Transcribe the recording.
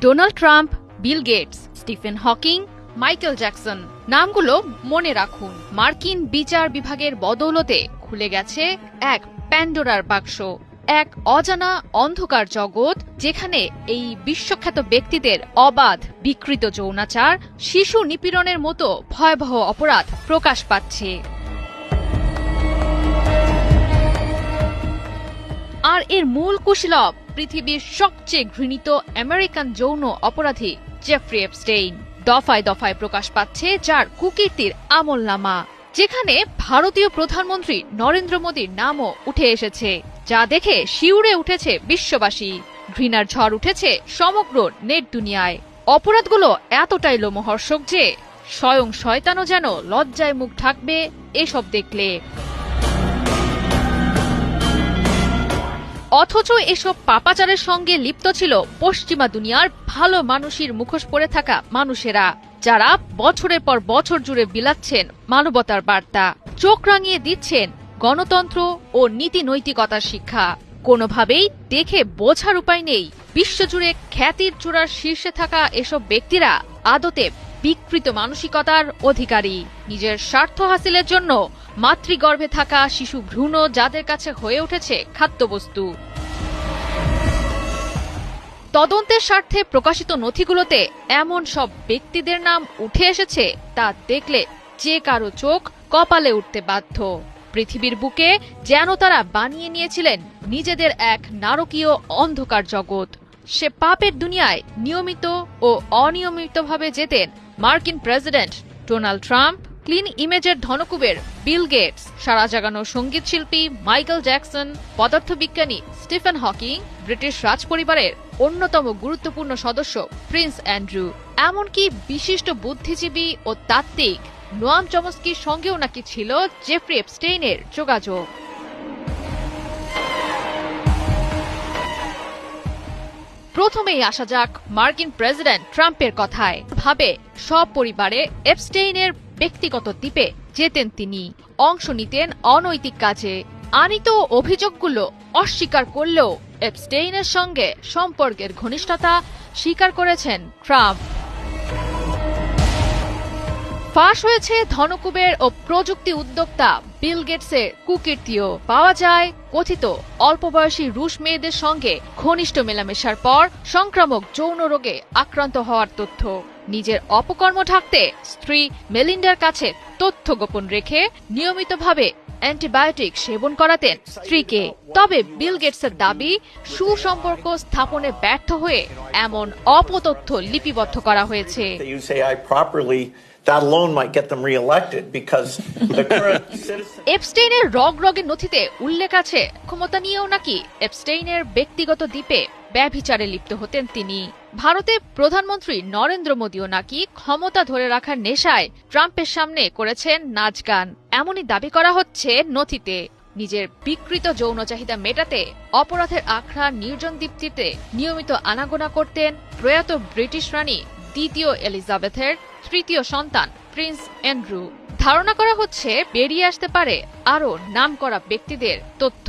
Donald Trump, Bill Gates, Stephen Hawking, Michael Jackson নামগুলো মনে রাখুন। মার্কিন বিচার বিভাগের বদৌলতে খুলে গেছে এক প্যান্ডোরার বাক্স, এক অজানা অন্ধকার জগৎ যেখানে এই বিশ্বখ্যাত ব্যক্তিদের অবাধ বিকৃত যৌনাচার, শিশু নিপীড়নের মতো ভয়াবহ অপরাধ প্রকাশ পাচ্ছে। আর এর মূল কুশীলব পৃথিবীর সবচেয়ে ঘৃণিত আমেরিকান যৌন অপরাধী জেফ্রি এপস্টেইন। দফায় দফায় প্রকাশ পাচ্ছে যার কুকীর্তির আমলনামা, যেখানে ভারতীয় প্রধানমন্ত্রী নরেন্দ্র মোদীর নামও উঠে এসেছে, যা দেখে শিউরে উঠেছে বিশ্ববাসী। ঘৃণার ঝড় উঠেছে সমগ্র নেট দুনিয়ায়। অপরাধগুলো এতটাই লোমহর্ষক যে স্বয়ং শয়তানও যেন লজ্জায় মুখ ঢাকবে এসব দেখলে। অথচ এসব পাপাচারের সঙ্গে লিপ্ত ছিল পশ্চিমা দুনিয়ার ভালো মানুষের মুখোশ পরে থাকা মানুষেরা, যারা বছরের পর বছর জুড়ে বিলাচ্ছেন মানবতার বার্তা, চোখ রাঙিয়ে দিচ্ছেন গণতন্ত্র ও নীতি নৈতিকতার শিক্ষা। কোনোভাবেই দেখে বোঝার উপায় নেই বিশ্বজুড়ে খ্যাতির চূড়ার শীর্ষে থাকা এসব ব্যক্তিরা আদতে বিকৃত মানসিকতার অধিকারী। নিজের স্বার্থ হাসিলের জন্য মাতৃগর্ভে থাকা শিশু ভ্রূণ যাদের কাছে হয়ে উঠেছে খাদ্যবস্তু। তদন্তের স্বার্থে প্রকাশিত নথিগুলোতে এমন সব ব্যক্তিদের নাম উঠে এসেছে তা দেখলে যে কারো চোখ কপালে উঠতে বাধ্য। পৃথিবীর বুকে যেন তারা বানিয়ে নিয়েছিলেন নিজেদের এক নারকীয় অন্ধকার জগৎ। সে পাপের দুনিয়ায় নিয়মিত ও অনিয়মিতভাবে যেতেন মার্কিন প্রেসিডেন্ট ডোনাল্ড ট্রাম্প, ক্লিন ইমেজের ধনকুবের বিল গেটস, সারা জাগানো সঙ্গীত শিল্পী মাইকেল জ্যাকসন, পদার্থবিজ্ঞানী স্টিফেন হকিং, ব্রিটিশ রাজপরিবারের অন্যতম গুরুত্বপূর্ণ সদস্য প্রিন্স অ্যান্ড্রু, এমনকি বিশিষ্ট বুদ্ধিজীবী ও তাত্ত্বিক নোয়াম চমস্কির সঙ্গেও নাকি ছিল জেফ্রি এপস্টেইনের যোগাযোগ। প্রথমেই আসা যাক মার্কিন প্রেসিডেন্ট ট্রাম্পের কথায়। ভাবে সপরিবারে এপস্টেইনের ব্যক্তিগত দ্বীপে যেতেন তিনি, অংশ নিতেন অনৈতিক কাজে। আনিত অভিযোগগুলো অস্বীকার করলেও এপস্টেইনের সঙ্গে সম্পর্কের ঘনিষ্ঠতা স্বীকার করেছেন ট্রাম্প। ফাঁস হয়েছে ধনকুবের ও প্রযুক্তি উদ্যোক্তা বিল গেটসের কুকীর্তিও। পাওয়া যায় কথিত অল্প বয়সী রুশ মেয়েদের সঙ্গে ঘনিষ্ঠ মেলামেশার পর সংক্রামক যৌন রোগে আক্রান্ত হওয়ার তথ্য। নিজের অপকর্ম ঢাকতে স্ত্রী মেলিন্ডার কাছে তথ্য গোপন রেখে নিয়মিতভাবে অ্যান্টিবায়োটিক সেবন করাতেন স্ত্রীকে। তবে বিল গেটসের দাবি, সুসম্পর্ক স্থাপনে ব্যর্থ হয়ে এমন অপতথ্য লিপিবদ্ধ করা হয়েছে। That alone might get them reelected because the current citizen এপস্টেইনের রগের নথিতে উল্লেখ আছে ক্ষমতা নিয়েও নাকি এপস্টেইনের ব্যক্তিগত দ্বীপে ব্যভিচারে লিপ্ত হতেন তিনি। ভারতে প্রধানমন্ত্রী নরেন্দ্র মোদীও নাকি ক্ষমতা ধরে রাখার নেশায় ট্রাম্পের সামনে করেছেন নাচ গান, এমনই দাবি করা হচ্ছে নথিতে। নিজের বিকৃত যৌন চাহিদা মেটাতে অপরাধের আখড়া নির্জন দ্বীপটিতে নিয়মিত আনাগোনা করতেন প্রয়াত ব্রিটিশ রানী দ্বিতীয় এলিজাবেথের তৃতীয় সন্তান প্রিন্স অ্যান্ড্রু। ধারণা করা হচ্ছে বেরিয়ে আসতে পারে আরও নামকরা ব্যক্তিদের তথ্য।